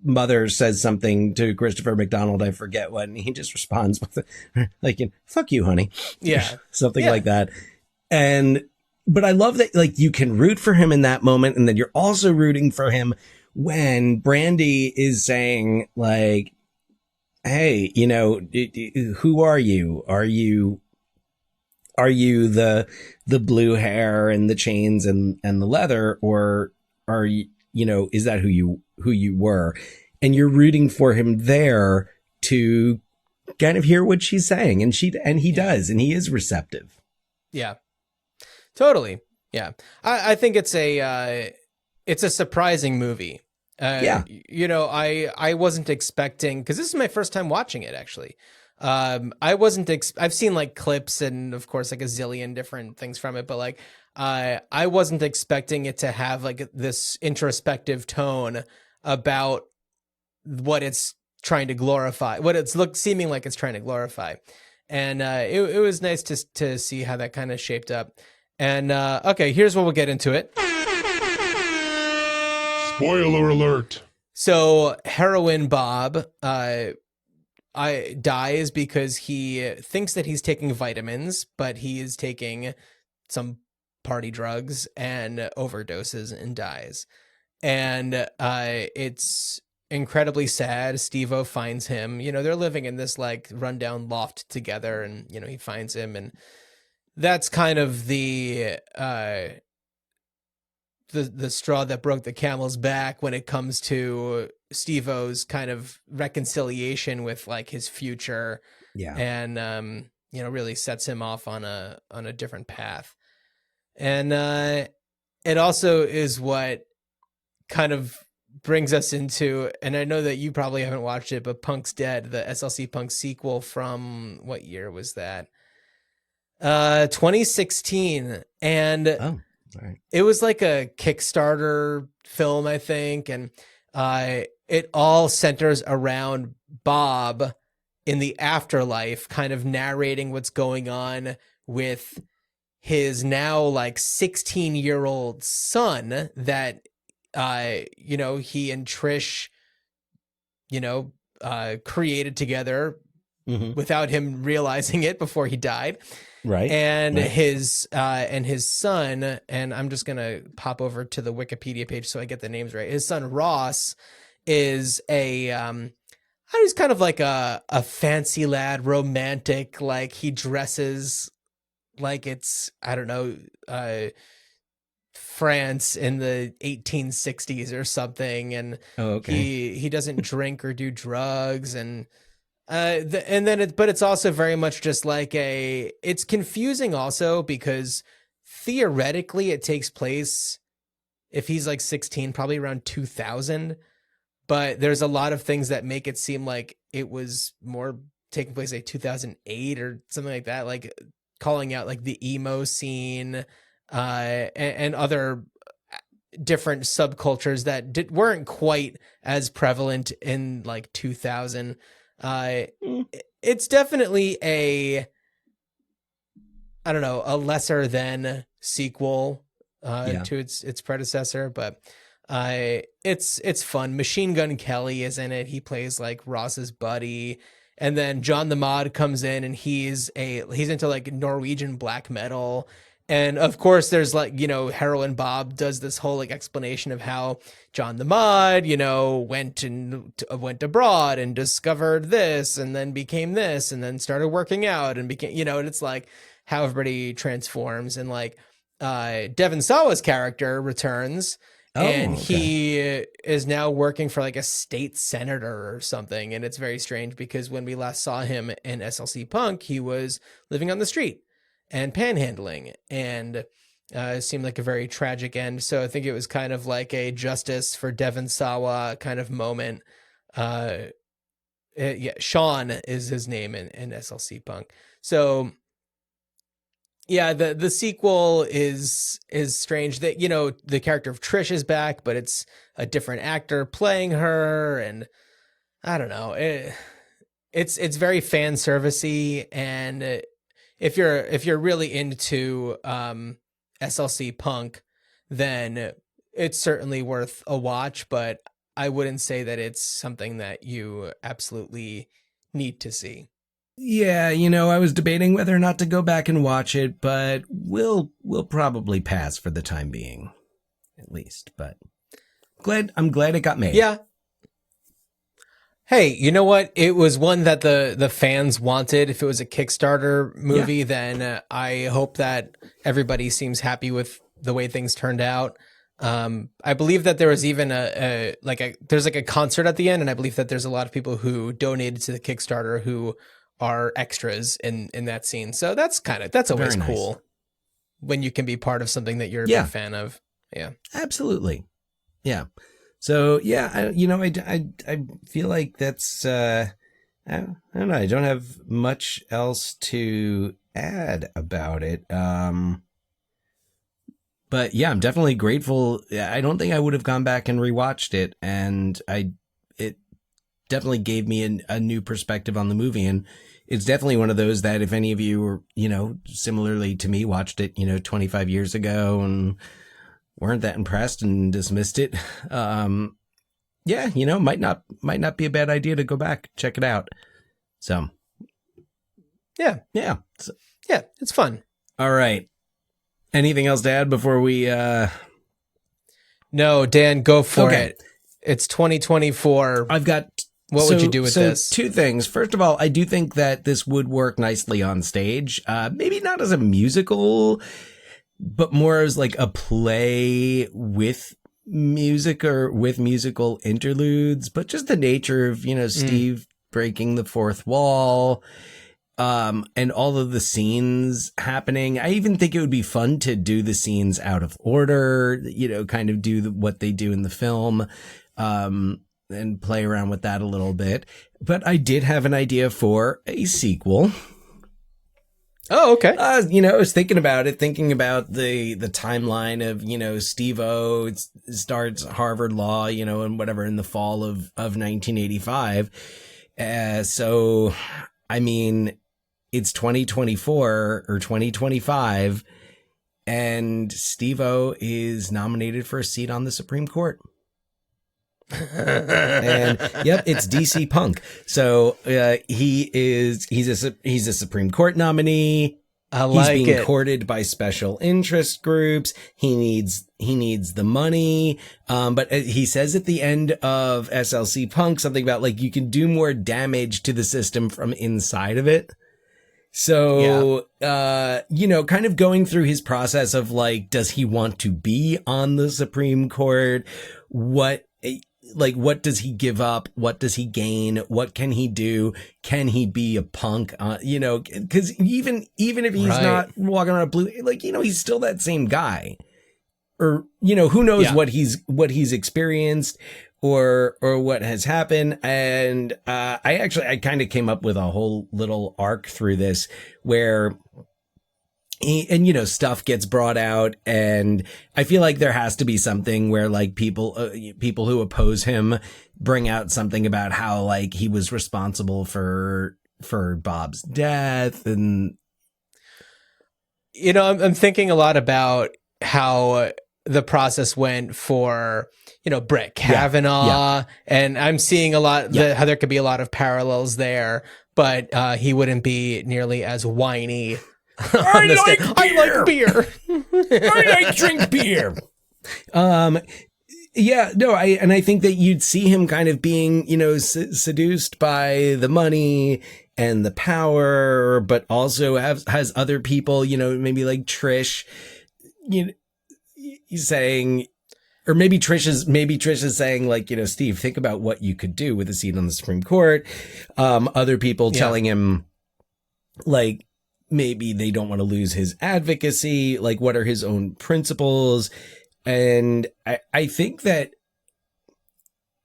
mother says something to Christopher McDonald, I forget what, and he just responds with like, fuck you, honey. Yeah. Something like that. But I love that, like, you can root for him in that moment. And then you're also rooting for him when Brandy is saying, like, hey, you know, who are you? Are you the blue hair and the chains and the leather, or are you, you know, is that who you were? And you're rooting for him there to kind of hear what she's saying. And he does, and he is receptive. Yeah, totally. Yeah. I think it's a surprising movie. You know, I wasn't expecting, cause this is my first time watching it actually. I've seen like clips and of course like a zillion different things from it, but like, I wasn't expecting it to have like this introspective tone about what it's trying to glorify, what it's seeming like it's trying to glorify. And it was nice to see how that kind of shaped up. And okay, here's where we'll get into it. Spoiler alert. So heroin Bob dies because he thinks that he's taking vitamins, but he is taking some party drugs and overdoses and dies. And it's incredibly sad. Steve-O finds him. You know, they're living in this like rundown loft together, and you know, he finds him, and that's kind of the straw that broke the camel's back when it comes to Steve-O's kind of reconciliation with like his future. Yeah. And you know, really sets him off on a different path. And it also is what kind of brings us into, and I know that you probably haven't watched it, but Punk's Dead, the SLC Punk sequel from what year was that? 2016. And Oh, all right. it was like a Kickstarter film, I think, and it all centers around Bob in the afterlife, kind of narrating what's going on with his now like 16-year-old son that, you know, he and Trish, you know, created together without him realizing it before he died. Right. And right. his son, and I'm just going to pop over to the Wikipedia page so I get the names right. His son Ross is he's kind of like a fancy lad, romantic, like he dresses like it's, I don't know, France in the 1860s or something. And he doesn't drink or do drugs. And but it's also very much just like it's confusing also because theoretically it takes place, if he's like 16, probably around 2000. But there's a lot of things that make it seem like it was more taking place like 2008 or something like that, like calling out like the emo scene and other different subcultures that weren't quite as prevalent in like 2000. It's definitely I don't know, a lesser than sequel to its predecessor, but it's fun. Machine Gun Kelly is in it. He plays like Ross's buddy. And then John the Mod comes in, and he's into like Norwegian black metal. And of course there's like, Heroin Bob does this whole like explanation of how John the Mod, went abroad and discovered this and then became this and then started working out and became, and it's like how everybody transforms. And like Devon Sawa's character returns. And he is now working for like a state senator or something. And it's very strange because when we last saw him in SLC Punk, he was living on the street and panhandling, and it seemed like a very tragic end. So I think it was kind of like a justice for Devon Sawa kind of moment. Sean is his name in SLC Punk. So yeah, the sequel is strange that, the character of Trish is back, but it's a different actor playing her. And I don't know. It's very fan servicey. And if you're really into SLC Punk, then it's certainly worth a watch, but I wouldn't say that it's something that you absolutely need to see. Yeah, I was debating whether or not to go back and watch it, but we'll probably pass for the time being, at least. But I'm glad it got made. Yeah. Hey, you know what? It was one that the fans wanted. If it was a Kickstarter movie, then I hope that everybody seems happy with the way things turned out. I believe that there was even there's like a concert at the end, and I believe that there's a lot of people who donated to the Kickstarter who are extras in that scene. So that's always cool when you can be part of something that you're a big fan of. Yeah, absolutely. Yeah. So yeah, I feel like that's, I don't know. I don't have much else to add about it. But yeah, I'm definitely grateful. I don't think I would have gone back and rewatched it. And it definitely gave me a new perspective on the movie. And it's definitely one of those that if any of you were, similarly to me, watched it, 25 years ago and weren't that impressed and dismissed it. Might not be a bad idea to go back, check it out. So yeah. So, yeah, it's fun. All right. Anything else to add before we, No, Dan, go for it. It's 2024. What would you do with this? Two things. First of all, I do think that this would work nicely on stage. Maybe not as a musical, but more as like a play with music or with musical interludes. But just the nature of, Steve breaking the fourth wall, and all of the scenes happening. I even think it would be fun to do the scenes out of order, kind of do what they do in the film. And play around with that a little bit. But I did have an idea for a sequel. Oh, okay. I was thinking about the timeline of, Steve-O starts Harvard Law, and whatever in the fall of 1985. So, I mean, it's 2024 or 2025 and Steve-O is nominated for a seat on the Supreme Court. And yep, it's DC Punk. So he's a Supreme Court nominee. He's being courted by special interest groups. He needs the money. But he says at the end of SLC Punk something about like you can do more damage to the system from inside of it. So, kind of going through his process of like, does he want to be on the Supreme Court? What does he give up? What does he gain? What can he do? Can he be a punk? Cause even if he's not walking around blue, he's still that same guy or, who knows what he's experienced or what has happened. And, I kind of came up with a whole little arc through this where stuff gets brought out, and I feel like there has to be something where like people who oppose him bring out something about how like he was responsible for Bob's death. And I'm thinking a lot about how the process went for, Brett Kavanaugh, and I'm seeing a lot how there could be a lot of parallels there, but he wouldn't be nearly as whiny. I like beer. I drink beer. I think that you'd see him kind of being, seduced by the money and the power, but also has other people, maybe like Trish, saying, or maybe Trish is saying, like, Steve, think about what you could do with a seat on the Supreme Court. Other people telling him, like, maybe they don't want to lose his advocacy, like what are his own principles. And I think that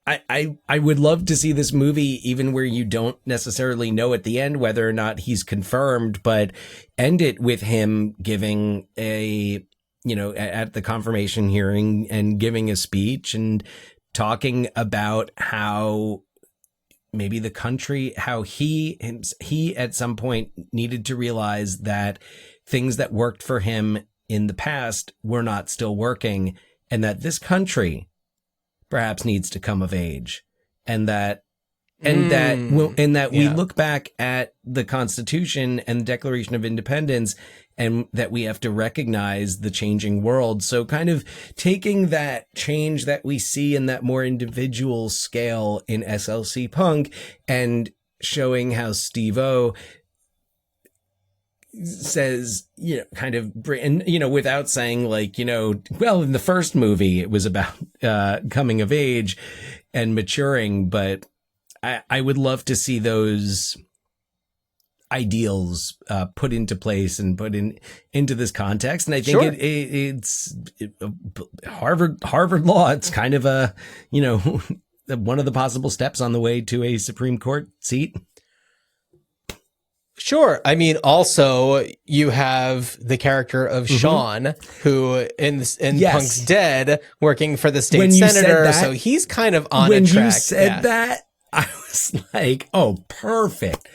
I would love to see this movie, even where you don't necessarily know at the end whether or not he's confirmed, but end it with him giving at the confirmation hearing and giving a speech and talking about how maybe the country, how he at some point needed to realize that things that worked for him in the past were not still working, and that this country perhaps needs to come of age, and that we look back at the Constitution and the Declaration of Independence, and that we have to recognize the changing world. So kind of taking that change that we see in that more individual scale in SLC Punk and showing how Steve-O says, kind of, and, without saying like, well, in the first movie, it was about coming of age and maturing, but I would love to see those ideals put into place and put into this context. And I think it's Harvard law. It's kind of a, one of the possible steps on the way to a Supreme Court seat. Sure. I mean, also you have the character of Sean, who in Punk's Dead, working for the state senator. So he's kind of on a track. When you said that, I was like, oh, perfect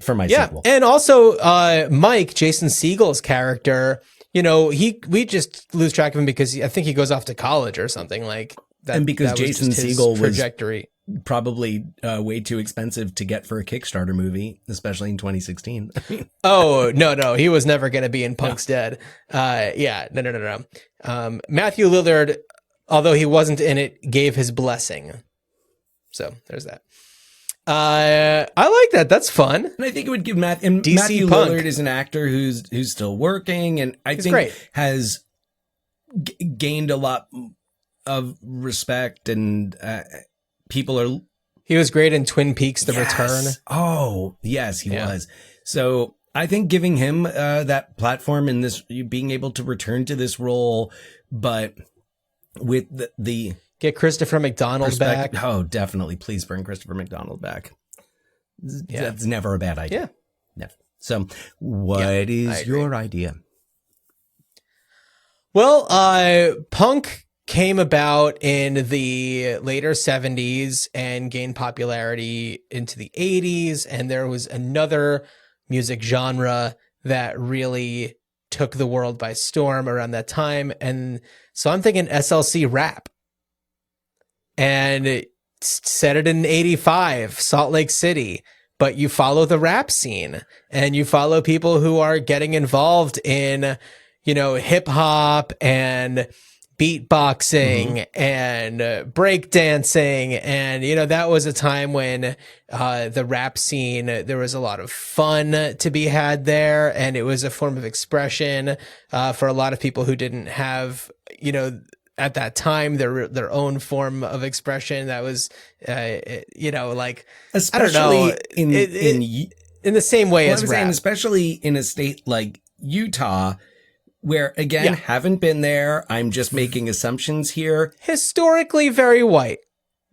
for my sequel. And also Mike, Jason Segel's character, we just lose track of him because I think he goes off to college or something like that. And because Jason Segel trajectory was probably way too expensive to get for a Kickstarter movie, especially in 2016. Oh, no. He was never going to be in Punk's Dead. No. Matthew Lillard, although he wasn't in it, gave his blessing. So there's that. I like that. That's fun. And I think it would give Matthew Lillard is an actor who's still working, and I think has gained a lot of respect, and people are. He was great in Twin Peaks: The Return. Oh, yes, he was. So I think giving him that platform and this being able to return to this role, but with the get Christopher McDonald back. Oh, definitely. Please bring Christopher McDonald back. That's never a bad idea. Never. So what is your idea? Well, Punk came about in the later 70s and gained popularity into the 80s. And there was another music genre that really took the world by storm around that time. And so I'm thinking SLC rap. And it set it in 85, Salt Lake City. But you follow the rap scene and you follow people who are getting involved in, hip hop and beatboxing and breakdancing. And, that was a time when the rap scene, there was a lot of fun to be had there. And it was a form of expression for a lot of people who didn't have, at that time, their own form of expression that was, like, especially I don't know, in the same way as rap. Especially in a state like Utah, where, again, haven't been there. I'm just making assumptions here. Historically very white.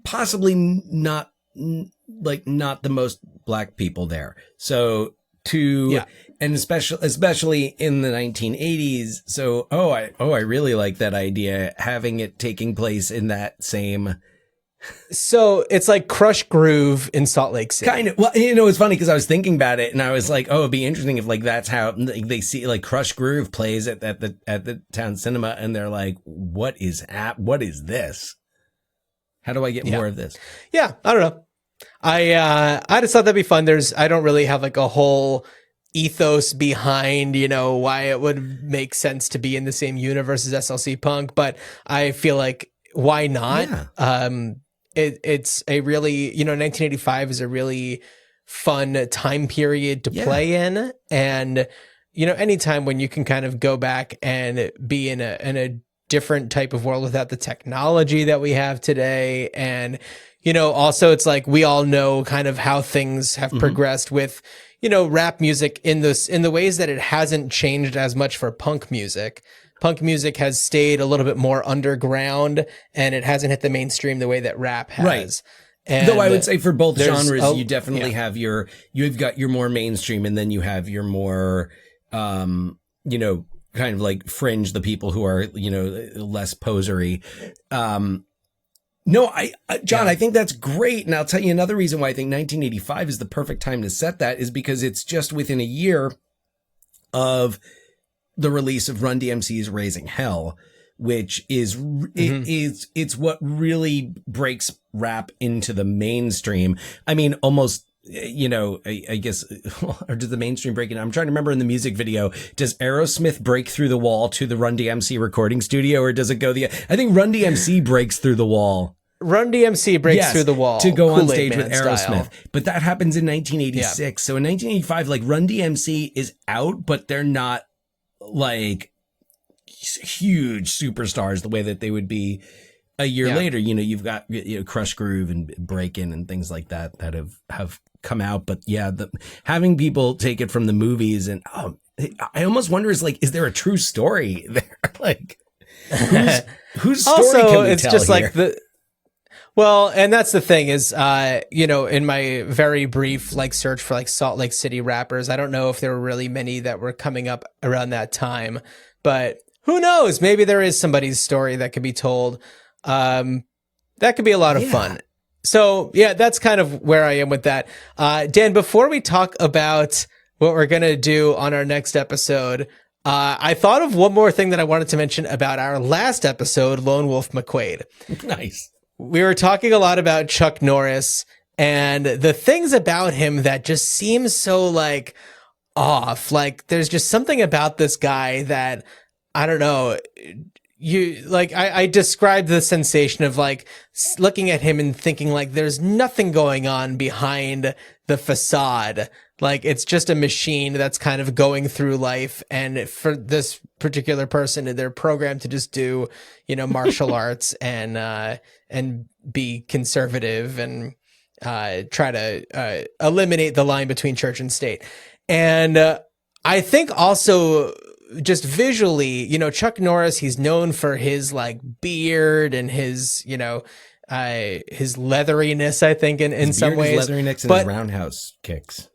Possibly not the most black people there. So and especially in the 1980s. So, I really like that idea, having it taking place in that same So it's like Crush Groove in Salt Lake City. Kind of. Well, it's funny because I was thinking about it and I was like, oh, it'd be interesting if like that's how they see like Crush Groove plays at the town cinema and they're like, what is this? How do I get more of this? Yeah, I don't know. I just thought that'd be fun. I don't really have like a whole ethos behind, why it would make sense to be in the same universe as SLC Punk, but I feel like why not? Yeah. It's a really, 1985 is a really fun time period to play in. And, anytime when you can kind of go back and be in a different type of world without the technology that we have today. And, also it's like, we all know kind of how things have progressed with, rap music in the ways that it hasn't changed as much for punk music. Punk music has stayed a little bit more underground and it hasn't hit the mainstream the way that rap has. Right. And though I would say for both genres, you definitely have you've got your more mainstream and then you have your more, kind of like fringe, the people who are, less posery. No, John, I think that's great. And I'll tell you another reason why I think 1985 is the perfect time to set that is because it's just within a year of the release of Run DMC's Raising Hell, which is, it's what really breaks rap into the mainstream. I mean, almost, I guess, or did the mainstream break in? I'm trying to remember in the music video, does Aerosmith break through the wall to the Run DMC recording studio or does it go I think Run DMC breaks through the wall. Run DMC breaks through the wall to go on Kool-Aid stage with Man Aerosmith, style. but that happens in 1986. Yeah. So in 1985, like Run DMC is out, but they're not like huge superstars the way that they would be a year later. You've got Crush Groove and Break In and things like that have come out. But having people take it from the movies and I almost wonder is there a true story there? Like whose story also, can we it's tell just here? like well, and that's the thing is, in my very brief search for Salt Lake City rappers, I don't know if there were really many that were coming up around that time, but who knows? Maybe there is somebody's story that could be told. That could be a lot of fun. So that's kind of where I am with that. Dan, before we talk about what we're going to do on our next episode, I thought of one more thing that I wanted to mention about our last episode, Lone Wolf McQuade. Nice. We were talking a lot about Chuck Norris and the things about him that just seem so off. Like there's just something about this guy that I don't know. I described the sensation of looking at him and thinking there's nothing going on behind the facade. It's just a machine that's kind of going through life. And for this particular person, they're programmed to just do, martial arts and be conservative and try to eliminate the line between church and state. And I think also just visually, Chuck Norris, he's known for his his beard and his leatheriness, I think, in some ways. His leatheriness and his roundhouse kicks.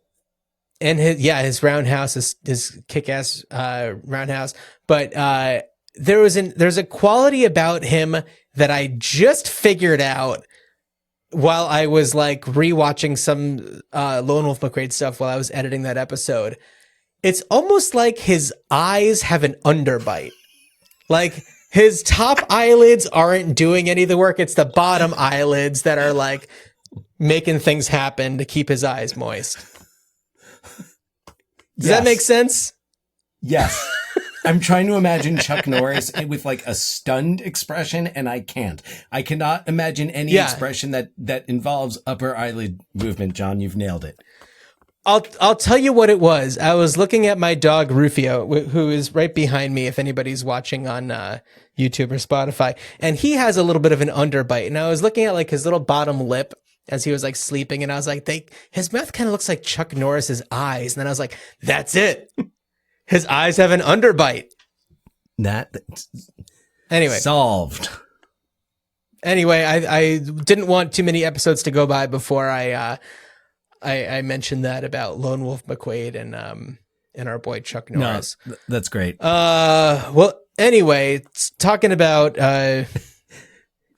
And his roundhouse, his kick-ass roundhouse. But there's a quality about him that I just figured out while I was rewatching some Lone Wolf McQuade stuff while I was editing that episode. It's almost like his eyes have an underbite. His top eyelids aren't doing any of the work. It's the bottom eyelids that are making things happen to keep his eyes moist. Does that make sense? Yes. I'm trying to imagine Chuck Norris with a stunned expression, and I can't. I cannot imagine any expression that involves upper eyelid movement. John, you've nailed it. I'll tell you what it was. I was looking at my dog Rufio, who is right behind me if anybody's watching on YouTube or Spotify, and he has a little bit of an underbite. And I was looking at his little bottom lip as he was sleeping, and I was his mouth kind of looks like Chuck Norris's eyes. And then I was like, that's it. His eyes have an underbite. Anyway. Solved. Anyway, I didn't want too many episodes to go by before I mentioned that about Lone Wolf McQuade and our boy Chuck Norris. No, that's great. Well, anyway, talking about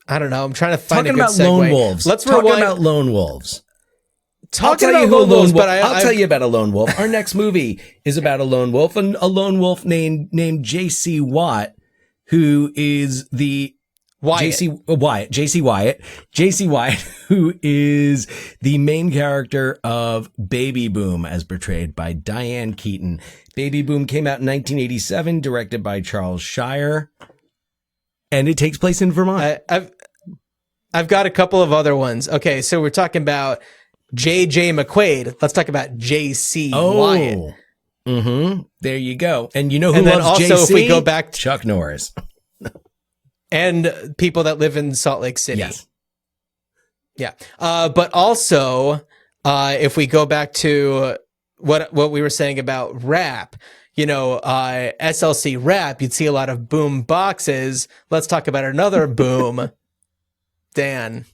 I don't know. I'm trying to find Talking a good about segue. lone wolves. Let's Talking rewind. about lone wolves. Talking about lone wolves, but I'll tell you about a lone wolf. Our next movie is about a lone wolf, and a lone wolf named J.C. Watt, who is the J.C. Wyatt, who is the main character of Baby Boom, as portrayed by Diane Keaton. Baby Boom came out in 1987, directed by Charles Shire, and it takes place in Vermont. I've got a couple of other ones. Okay, so we're talking about J.J. McQuaid. Let's talk about J.C. Wyatt. Mm-hmm. There you go. And you know who And then loves also, JC? if we go back to, Chuck Norris. and people that live in Salt Lake City. Yes. Yeah. But also, if we go back to what we were saying about rap, SLC rap, you'd see a lot of boom boxes. Let's talk about another boom. Dan,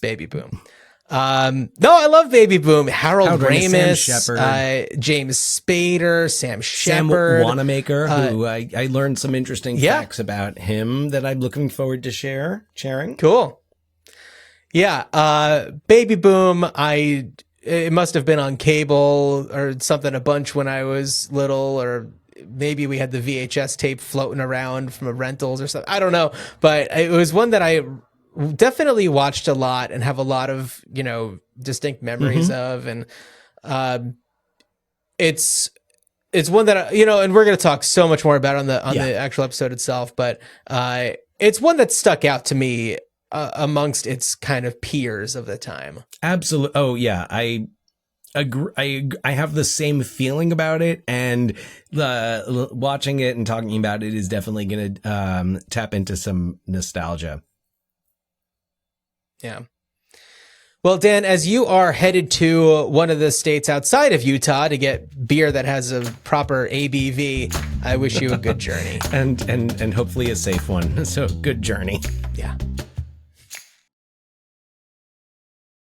Baby Boom. No, I love Baby Boom. Harold Ramis, James Spader, Sam Shepard, Sam Wanamaker, who I learned some interesting facts about him that I'm looking forward to sharing. Cool. Yeah, Baby Boom. It must have been on cable or something a bunch when I was little, or maybe we had the VHS tape floating around from a rentals or something. I don't know, but it was one that I definitely watched a lot and have a lot of, distinct memories of. And it's one that, and we're going to talk so much more about it on the actual episode itself, but it's one that stuck out to me amongst its kind of peers of the time. Absolutely. Oh yeah. I agree. I have the same feeling about it, and watching it and talking about it is definitely going to tap into some nostalgia. Yeah. Well, Dan, as you are headed to one of the states outside of Utah to get beer that has a proper ABV, I wish you a good journey. and hopefully a safe one. So good journey. Yeah.